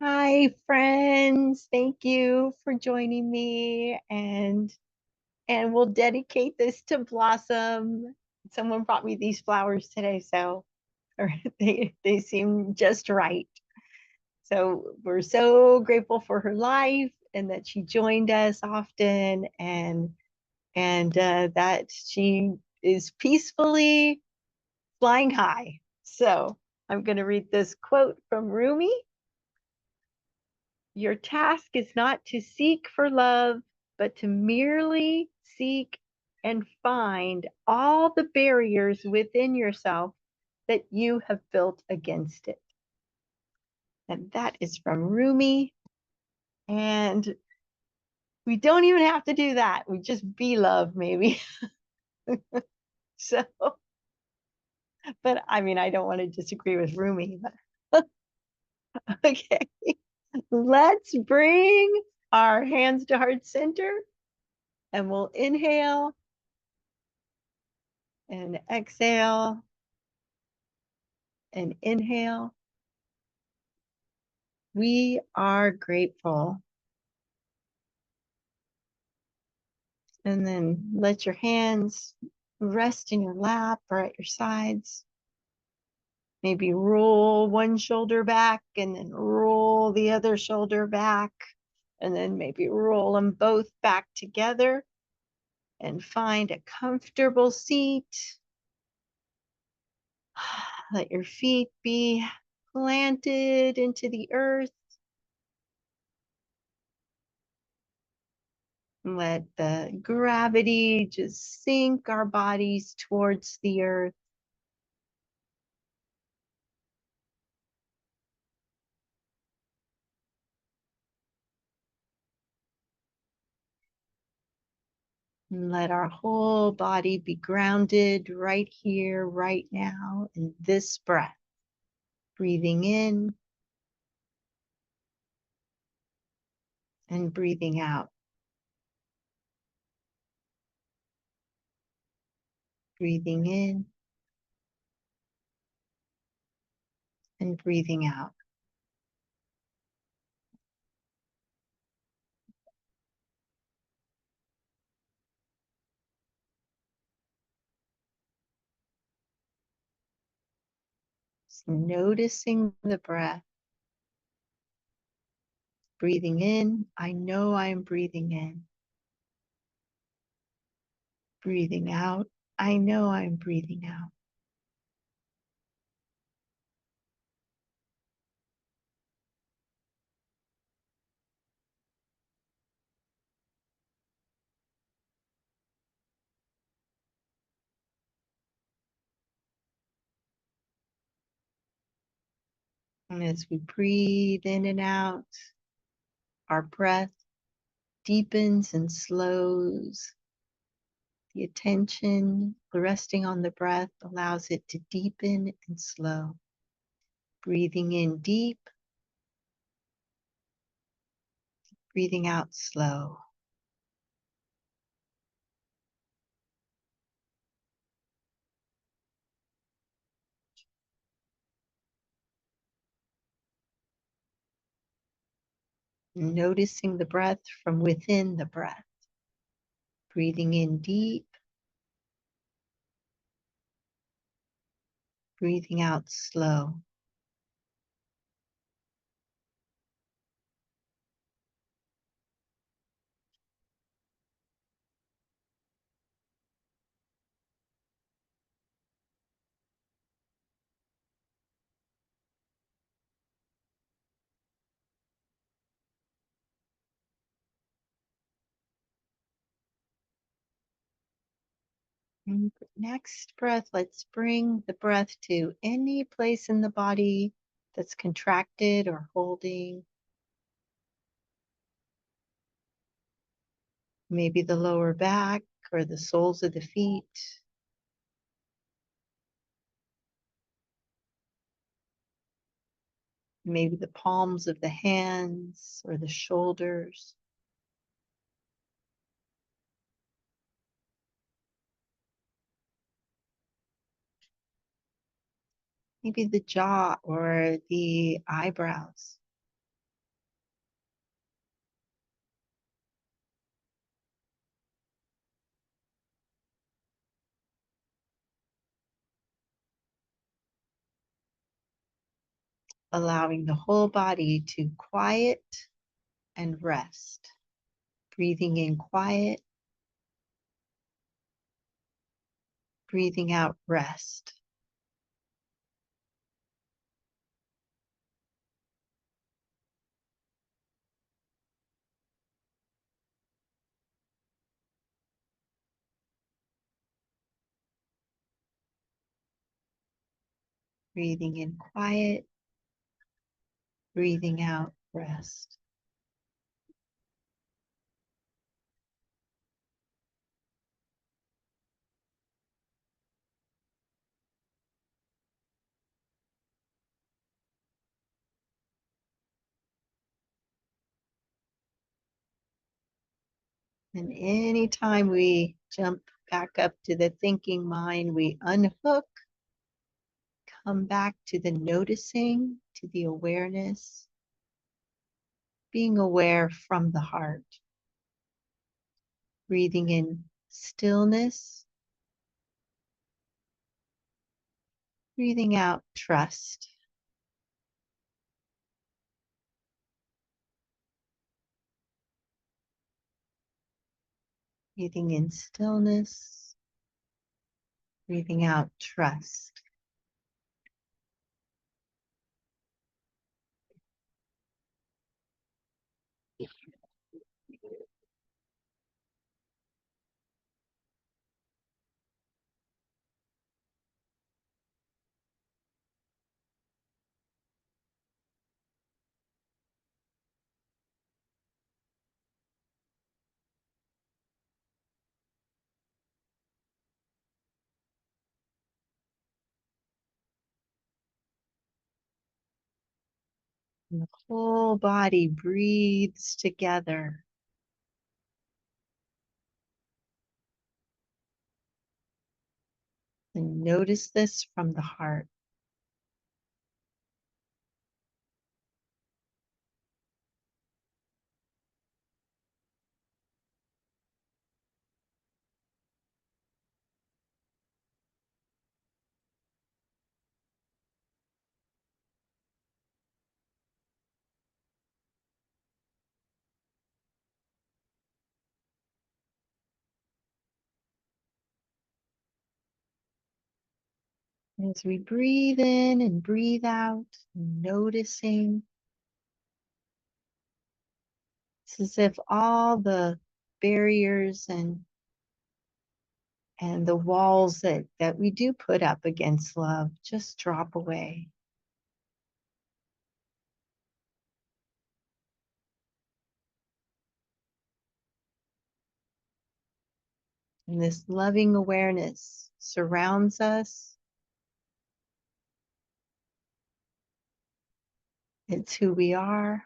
Hi, friends. Thank you for joining me and we'll dedicate this to Blossom. Someone brought me these flowers today, so they seem just right. So we're so grateful for her life and that she joined us often and that she is peacefully flying high. So I'm going to read this quote from Rumi. Your task is not to seek for love, but to merely seek and find all the barriers within yourself that you have built against it. And that is from Rumi. And we don't even have to do that. We just be love, maybe. So, but I mean, I don't want to disagree with Rumi, but okay. Let's bring our hands to heart center and we'll inhale and exhale and inhale. We are grateful. And then let your hands rest in your lap or at your sides. Maybe roll one shoulder back and then roll the other shoulder back. And then maybe roll them both back together and find a comfortable seat. Let your feet be planted into the earth. Let the gravity just sink our bodies towards the earth. And let our whole body be grounded right here, right now, in this breath. Breathing in and breathing out. Breathing in and breathing out. Just noticing the breath. Breathing in, I know I'm breathing in. Breathing out, I know I'm breathing out. And as we breathe in and out, our breath deepens and slows. The attention resting on the breath allows it to deepen and slow. Breathing in deep, breathing out slow. Noticing the breath from within the breath. Breathing in deep, breathing out slow. And next breath, let's bring the breath to any place in the body that's contracted or holding. Maybe the lower back or the soles of the feet. Maybe the palms of the hands or the shoulders. Maybe the jaw or the eyebrows. allowing the whole body to quiet and rest. Breathing in quiet, breathing out rest. Breathing in quiet, breathing out rest. And anytime we jump back up to the thinking mind, we unhook, come back to the noticing, to the awareness, being aware from the heart. Breathing in stillness, breathing out trust. Breathing in stillness, breathing out trust. And the whole body breathes together. And notice this from the heart. As we breathe in and breathe out, noticing, it's as if all the barriers and the walls that we do put up against love just drop away. And this loving awareness surrounds us. It's who we are.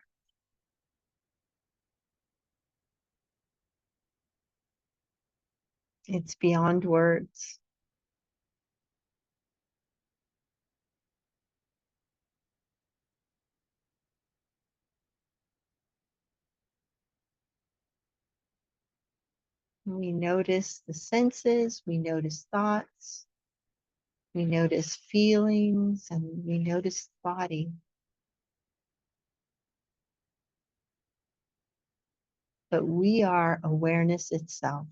It's beyond words. We notice the senses, we notice thoughts, we notice feelings, and we notice the body. But we are awareness itself,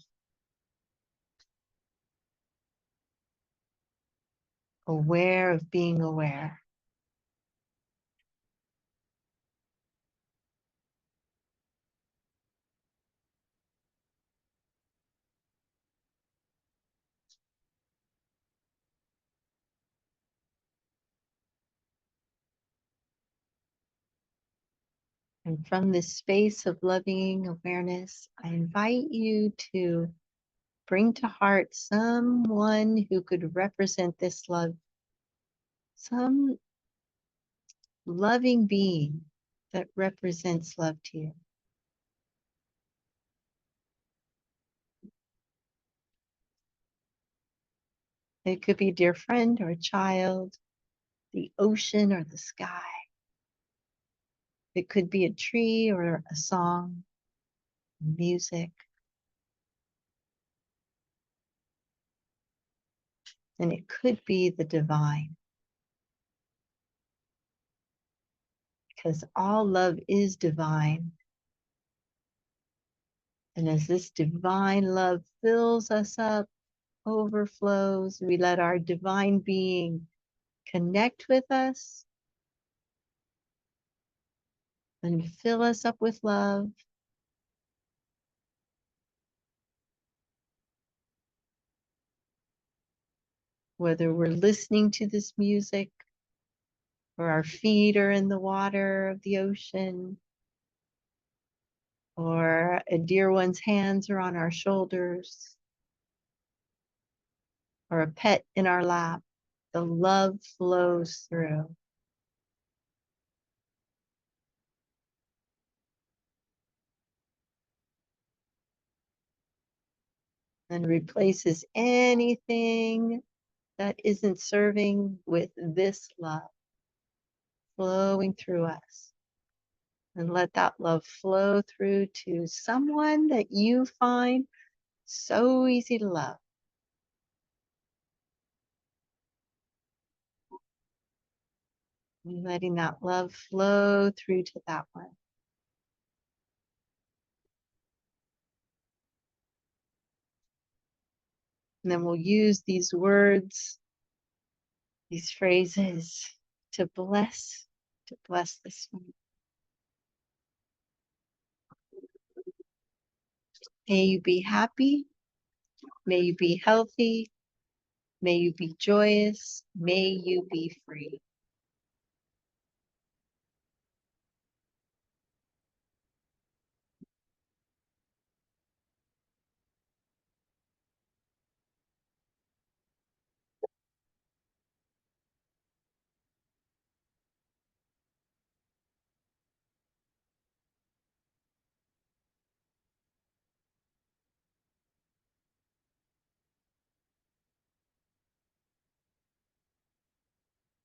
aware of being aware. And from this space of loving awareness, I invite you to bring to heart someone who could represent this love, some loving being that represents love to you. It could be a dear friend or a child, the ocean or the sky. It could be a tree or a song, music. And it could be the divine. because all love is divine. And as this divine love fills us up, overflows, we let our divine being connect with us and fill us up with love. Whether we're listening to this music or our feet are in the water of the ocean, or a dear one's hands are on our shoulders, or a pet in our lap, the love flows through and replaces anything that isn't serving with this love flowing through us. And let that love flow through to someone that you find so easy to love. And letting that love flow through to that one. And then we'll use these words, these phrases to bless this one. May you be happy. May you be healthy. May you be joyous. May you be free.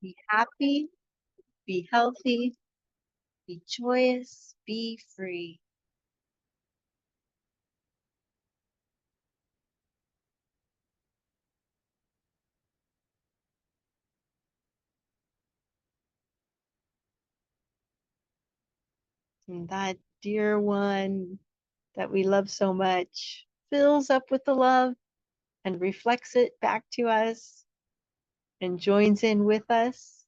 Be happy. Be healthy. Be joyous. Be free. And that dear one that we love so much fills up with the love and reflects it back to us and joins in with us.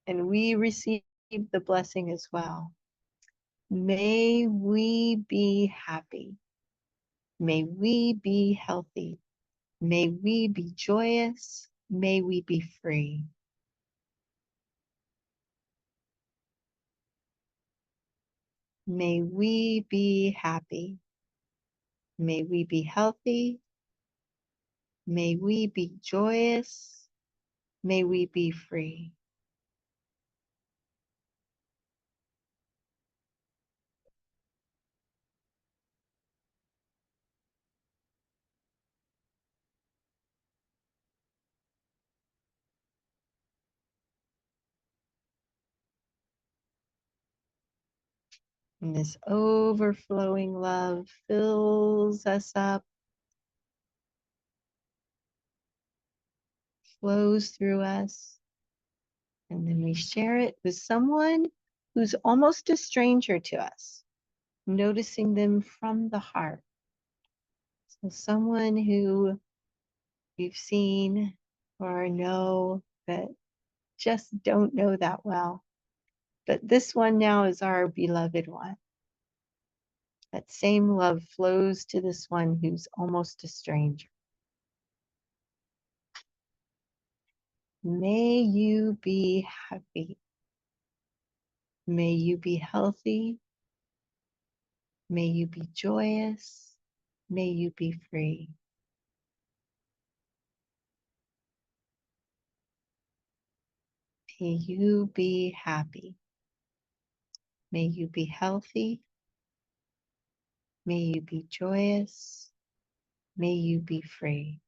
And we receive the blessing as well. May we be happy. May we be healthy. May we be joyous. May we be free. May we be happy. May we be healthy. May we be joyous. May we be free. And this overflowing love fills us up, flows through us, and then we share it with someone who's almost a stranger to us, noticing them from the heart. So someone who you've seen or know that just don't know that well. But this one now is our beloved one. That same love flows to this one who's almost a stranger. May you be happy. May you be healthy. May you be joyous. May you be free. May you be happy. May you be healthy. May you be joyous. May you be free.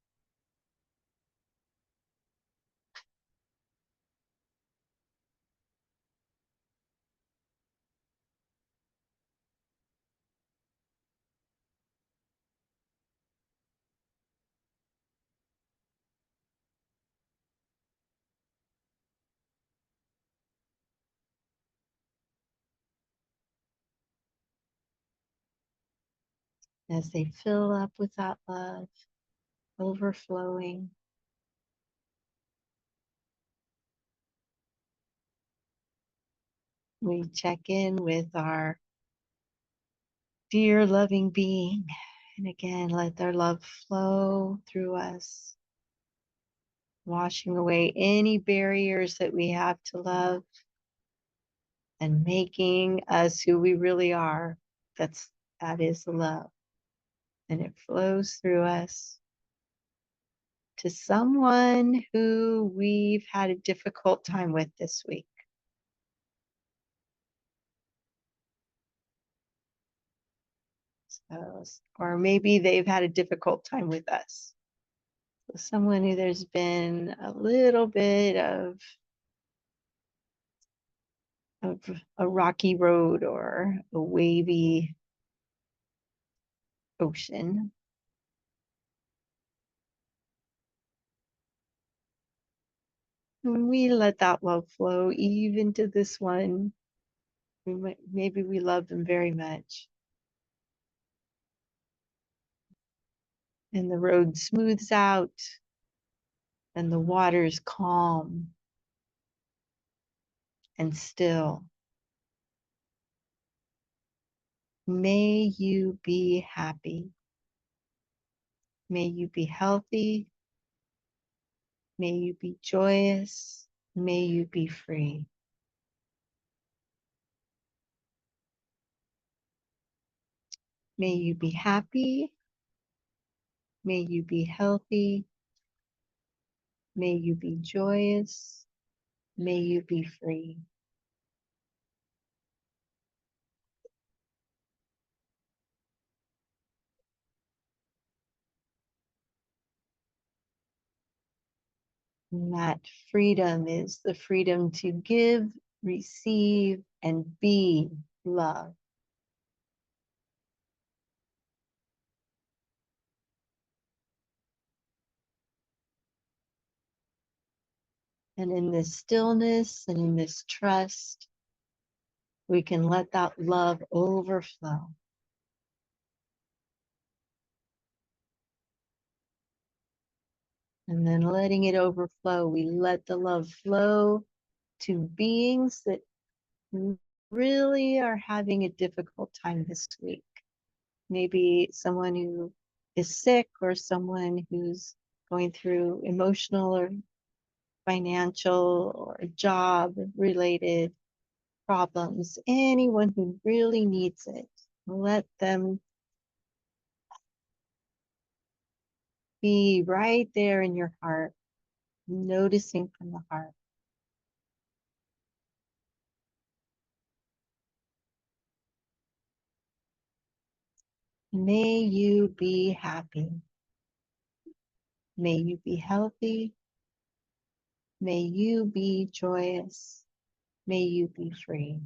As they fill up with that love, overflowing. We check in with our dear loving being. And again, let their love flow through us, washing away any barriers that we have to love and making us who we really are. That is the love. And it flows through us to someone who we've had a difficult time with this week. So, or maybe they've had a difficult time with us. So someone who there's been a little bit of a rocky road or a wavy ocean. And we let that love flow even to this one. Maybe we love them very much. And the road smooths out and the water's calm and still. May you be happy. May you be healthy. May you be joyous. May you be free. May you be happy. May you be healthy. May you be joyous. May you be free. And that freedom is the freedom to give, receive, and be love. And in this stillness and in this trust, we can let that love overflow. And then letting it overflow, we let the love flow to beings that really are having a difficult time this week. Maybe someone who is sick or someone who's going through emotional or financial or job related problems, anyone who really needs it. Let them be right there in your heart, noticing from the heart. May you be happy. May you be healthy. May you be joyous. May you be free.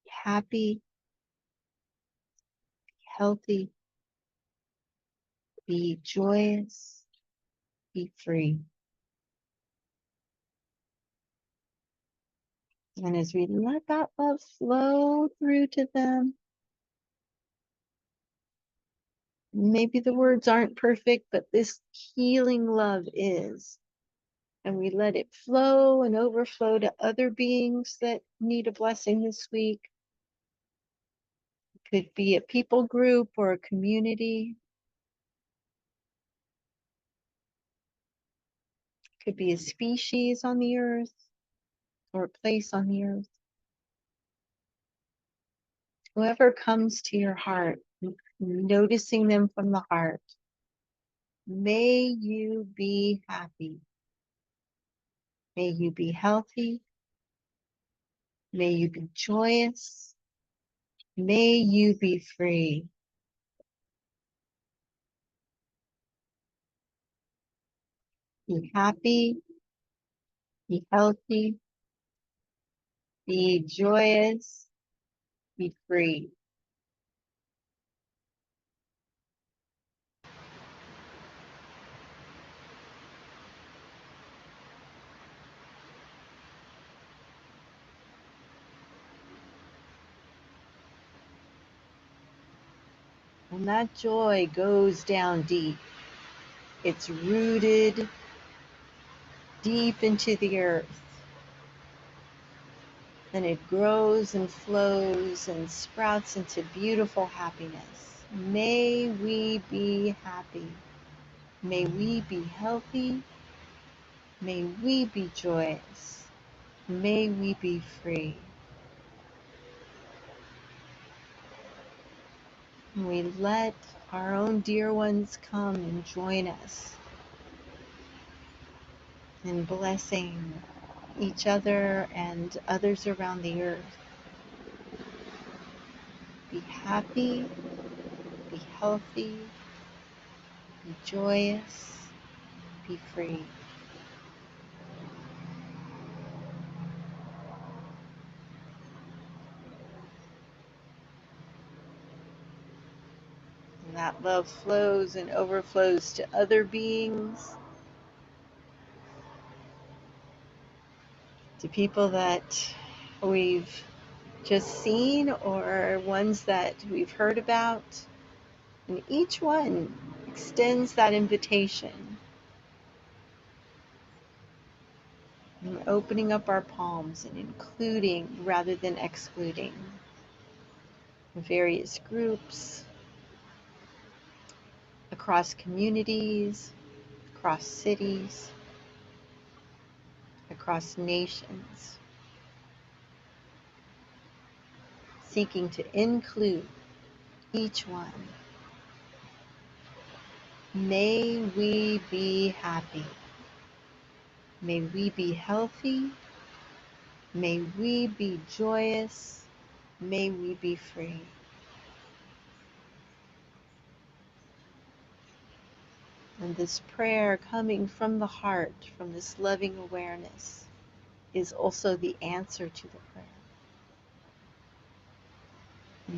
Be happy, be healthy, be joyous, be free. And as we let that love flow through to them, maybe the words aren't perfect, but this healing love is. And we let it flow and overflow to other beings that need a blessing this week. It could be a people group or a community. It could be a species on the earth or a place on the earth. Whoever comes to your heart, noticing them from the heart, may you be happy. May you be healthy. May you be joyous. May you be free. Be happy. Be healthy. Be joyous. Be free. And that joy goes down deep. It's rooted deep into the earth. And it grows and flows and sprouts into beautiful happiness. May we be happy. May we be healthy. May we be joyous. May we be free. And we let our own dear ones come and join us in blessing each other and others around the earth. Be happy, be healthy, be joyous, be free. And that love flows and overflows to other beings, to people that we've just seen or ones that we've heard about. And each one extends that invitation. And we're opening up our palms and including rather than excluding various groups, across communities, across cities, across nations, seeking to include each one. May we be happy. May we be healthy. May we be joyous. May we be free. And this prayer coming from the heart, from this loving awareness, is also the answer to the prayer.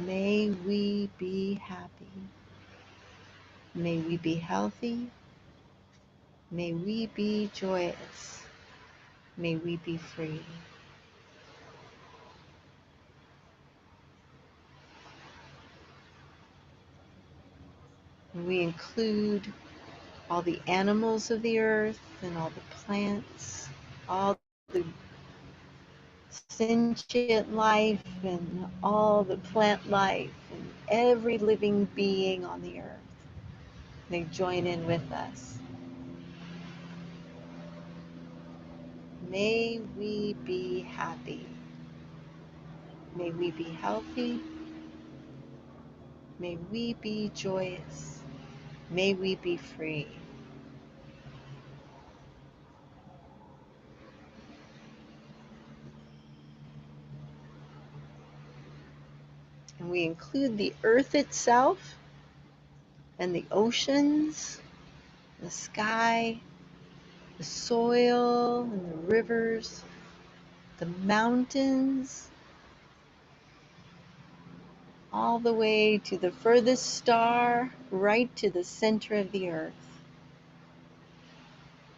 May we be happy. May we be healthy. May we be joyous. May we be free. And we include all the animals of the earth and all the plants, all the sentient life and all the plant life and every living being on the earth. They join in with us. May we be happy. May we be healthy. May we be joyous. May we be free. And we include the earth itself and the oceans, the sky, the soil and the rivers, the mountains, all the way to the furthest star, right to the center of the earth.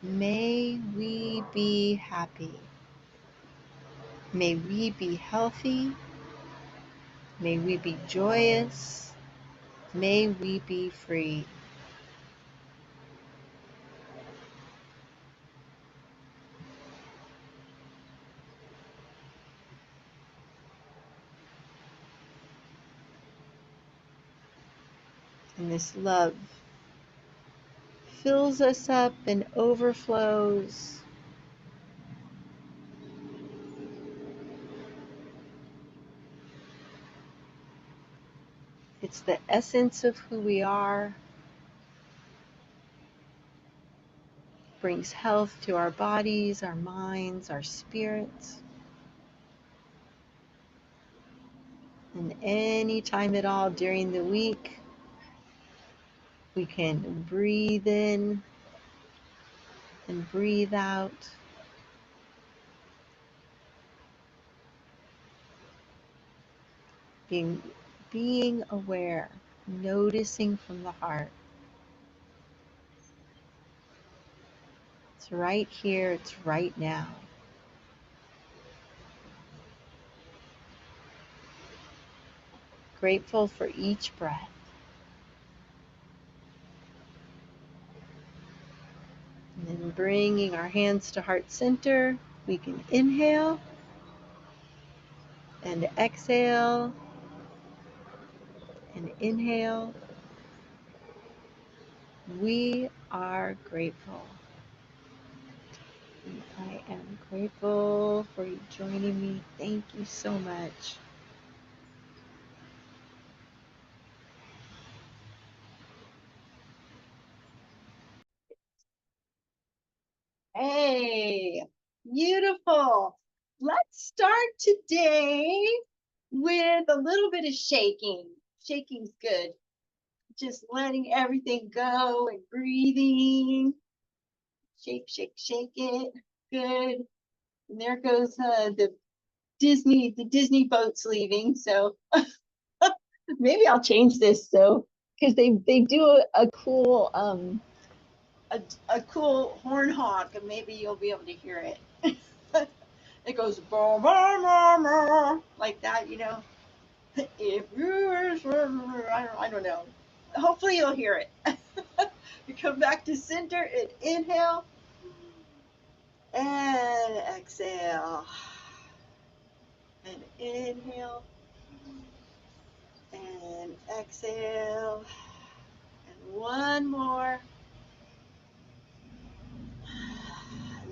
May we be happy. May we be healthy. May we be joyous. May we be free. And this love fills us up and overflows. It's the essence of who we are. Brings health to our bodies, our minds, our spirits. And any time at all during the week, we can breathe in and breathe out. Being aware, noticing from the heart. It's right here, it's right now. Grateful for each breath. And bringing our hands to heart center, we can inhale and exhale and inhale. We are grateful. I am grateful for you joining me. Thank you so much. Hey, beautiful. Let's start today with a little bit of shaking. Shaking's good. Just letting everything go and breathing. Shake, shake, shake it. Good. And there goes the Disney boat's leaving. So maybe I'll change this so because they do a cool a cool horn honk, and maybe you'll be able to hear it. It goes bah, bah, bah, bah, like that, you know. If I don't know. Hopefully you'll hear it. You come back to center and inhale and exhale and inhale and exhale and one more.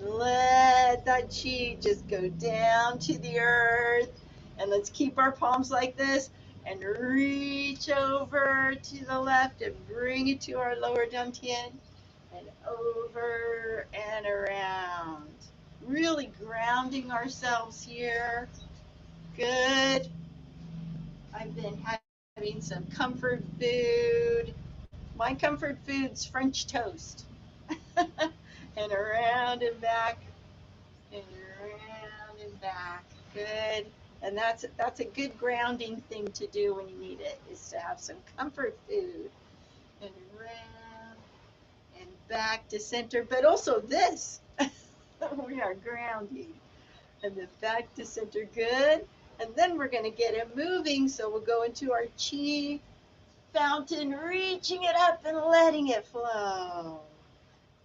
Let that chi just go down to the earth. And let's keep our palms like this and reach over to the left and bring it to our lower dantian and over and around. Really grounding ourselves here. Good. I've been having some comfort food. My comfort food's French toast. And around and back and around and back. Good. And that's a good grounding thing to do when you need it, is to have some comfort food. And around and back to center, but also this. We are grounding. And then back to center. Good. And then we're going to get it moving. So we'll go into our chi fountain, reaching it up and letting it flow.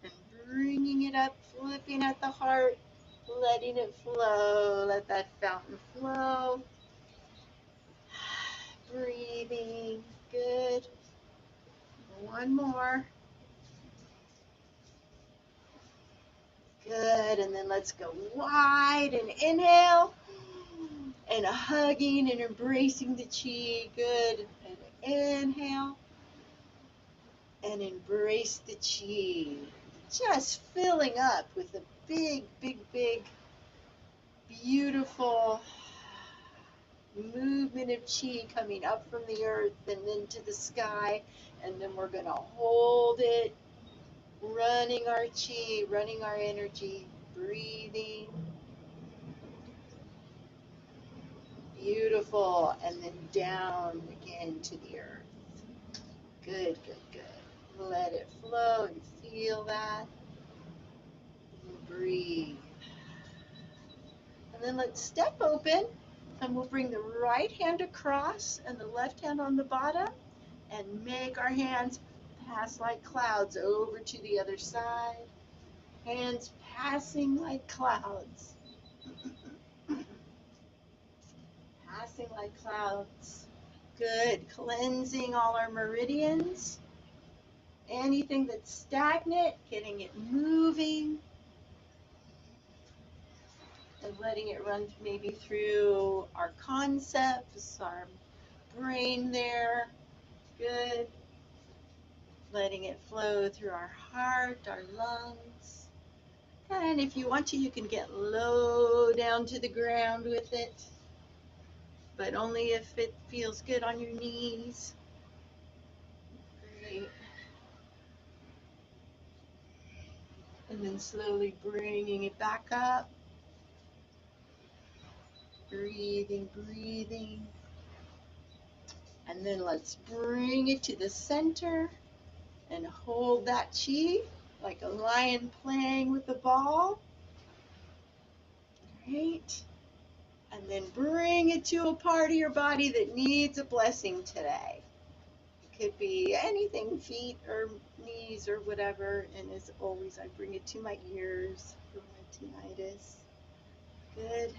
And bringing it up, flipping at the heart, letting it flow. Let that fountain flow. Breathing. Good. One more. Good. And then let's go wide and inhale. And hugging and embracing the chi. Good. And inhale. And embrace the chi. Just filling up with a big, big, big, beautiful movement of chi coming up from the earth and into the sky. And then we're going to hold it, running our chi, running our energy, breathing. Beautiful. And then down again to the earth. Good, good, good. Let it flow and feel that. And breathe. And then let's step open, and we'll bring the right hand across and the left hand on the bottom and make our hands pass like clouds over to the other side. Hands passing like clouds. Passing like clouds. Good. Cleansing all our meridians. Anything that's stagnant, getting it moving. And letting it run maybe through our concepts, our brain there. Good. Letting it flow through our heart, our lungs. And if you want to, you can get low down to the ground with it, but only if it feels good on your knees. Great. And then slowly bringing it back up. Breathing, breathing. And then let's bring it to the center and hold that chi like a lion playing with the ball. Great. And then bring it to a part of your body that needs a blessing today. Could be anything, feet or knees or whatever. And as always, I bring it to my ears for my tinnitus. Good.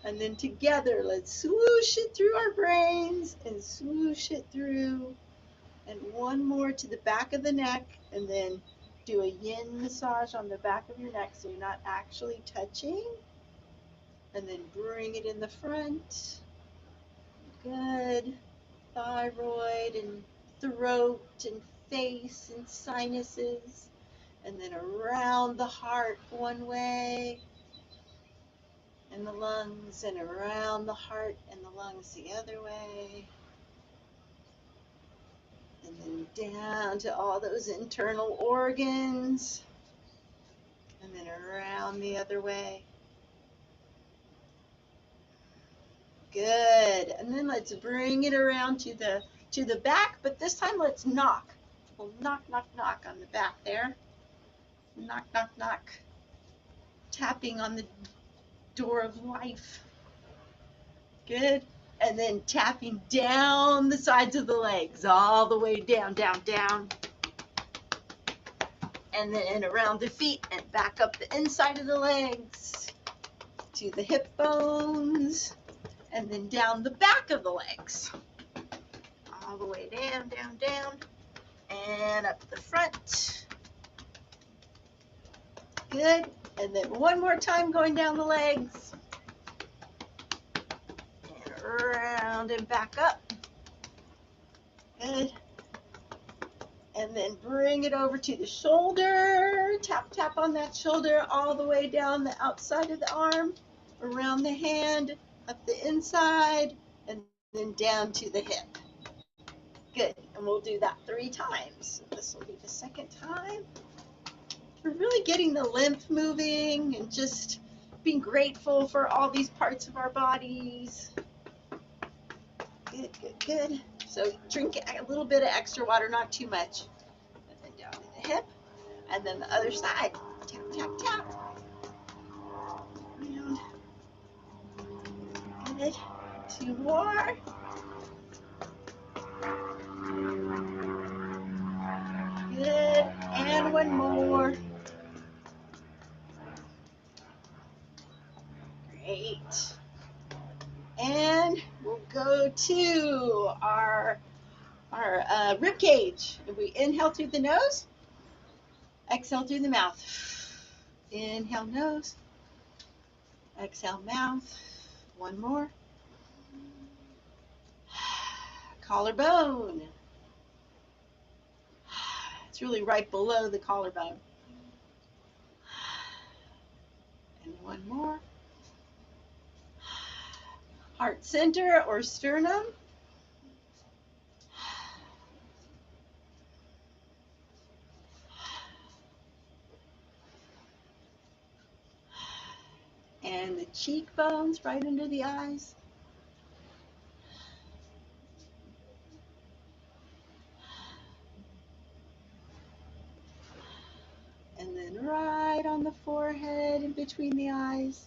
And then together, let's swoosh it through our brains and swoosh it through. And one more to the back of the neck, and then do a yin massage on the back of your neck so you're not actually touching. And then bring it in the front. Good. Thyroid and throat and face and sinuses. And then around the heart one way. And the lungs, and around the heart and the lungs the other way. And then down to all those internal organs. And then around the other way. Good. And then let's bring it around to the back, but this time let's knock. We'll knock, knock, knock on the back there. Knock, knock, knock. Tapping on the door of life. Good. And then tapping down the sides of the legs, all the way down, down, down. And then around the feet and back up the inside of the legs to the hip bones. And then down the back of the legs. All the way down, down, down. And up the front. Good. And then one more time going down the legs. And around and back up. Good. And then bring it over to the shoulder. Tap, tap on that shoulder all the way down the outside of the arm, around the hand, up the inside, and then down to the hip. Good. And we'll do that 3 times. This will be the second time. We're really getting the lymph moving and just being grateful for all these parts of our bodies. Good, good, good. So drink a little bit of extra water, not too much. And then down to the hip. And then the other side. Tap, tap, tap. Around. Good. 2 more. Good. And 1 more. Great. And we'll go to our rib cage. If we inhale through the nose, exhale through the mouth. Inhale nose, exhale mouth. 1 more. Collarbone. It's really right below the collarbone. And 1 more. Heart center or sternum. And the cheekbones right under the eyes. And then right on the forehead and between the eyes.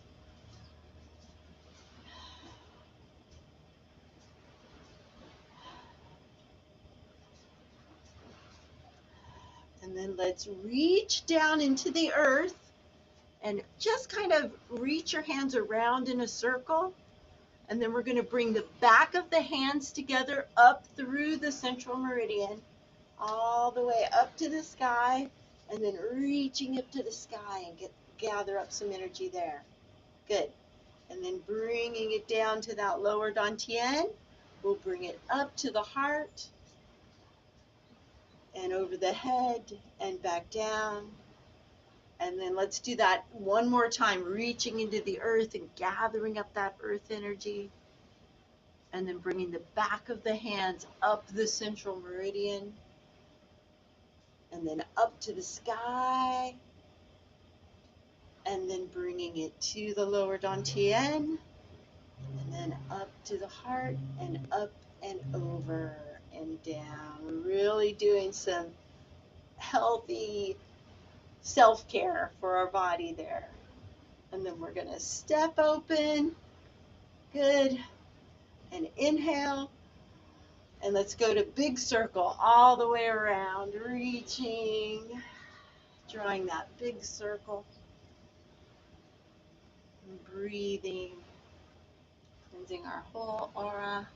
And then let's reach down into the earth and just kind of reach your hands around in a circle. And then we're going to bring the back of the hands together up through the central meridian, all the way up to the sky, and then reaching up to the sky and gather up some energy there. Good. And then bringing it down to that lower dantian. We'll bring it up to the heart and over the head and back down. And then let's do that 1 more time, reaching into the earth and gathering up that earth energy. And then bringing the back of the hands up the central meridian. And then up to the sky. And then bringing it to the lower dantian. And then up to the heart and up and over and down. We're really doing some healthy self-care for our body there. And then we're going to step open. Good. And inhale. And let's go to big circle all the way around, reaching, drawing that big circle, and breathing, cleansing our whole aura.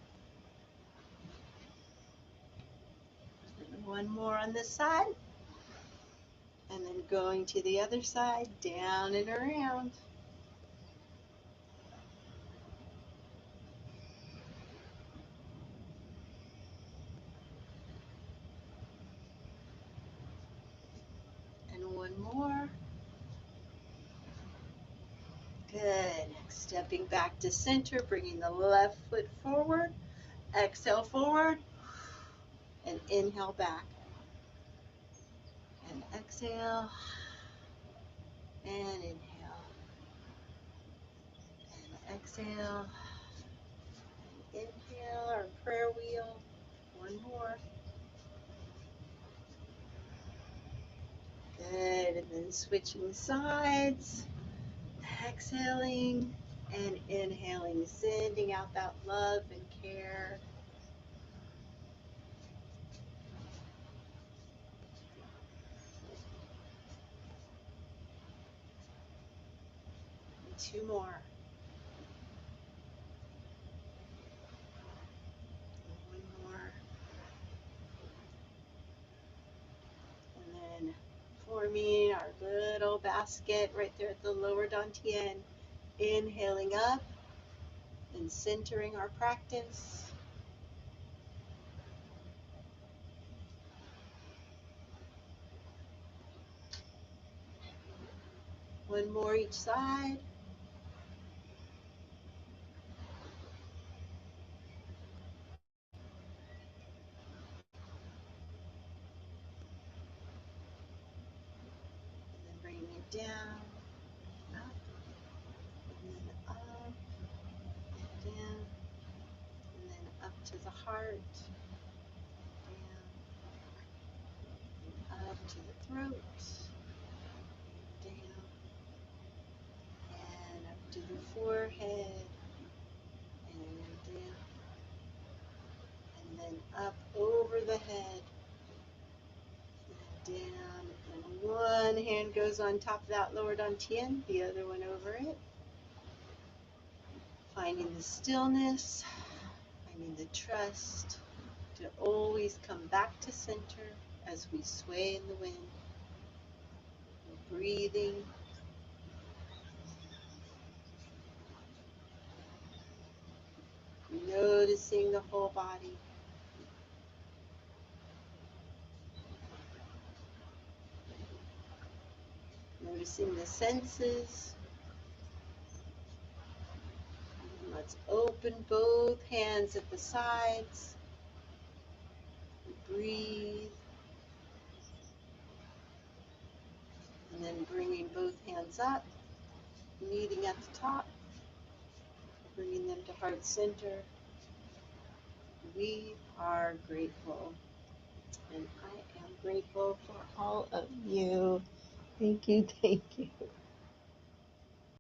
And one more on this side. And then going to the other side, down and around. And one more. Good. Stepping back to center, bringing the left foot forward. Exhale forward. And inhale back. And exhale. And inhale. And exhale. And inhale, our prayer wheel. One more. Good. And then switching sides. Exhaling and inhaling, sending out that love and care. And two more. And one more. And then forming our little basket right there at the lower dantian. Inhaling up and centering our practice. One more each side. And then bringing it down, up, and then up, down, and then up to the heart, down, up to the throat, down, and up to the forehead, and down, and then up over the head, and down, and one hand goes on top of that lower dantian, the other one over it. Finding the stillness, finding the trust to always come back to center as we sway in the wind. Breathing. Noticing the whole body. Noticing the senses. And let's open both hands at the sides. Breathe. And then bringing both hands up, meeting at the top, bringing them to heart center. We are grateful. And I am grateful for all of you. Thank you, thank you.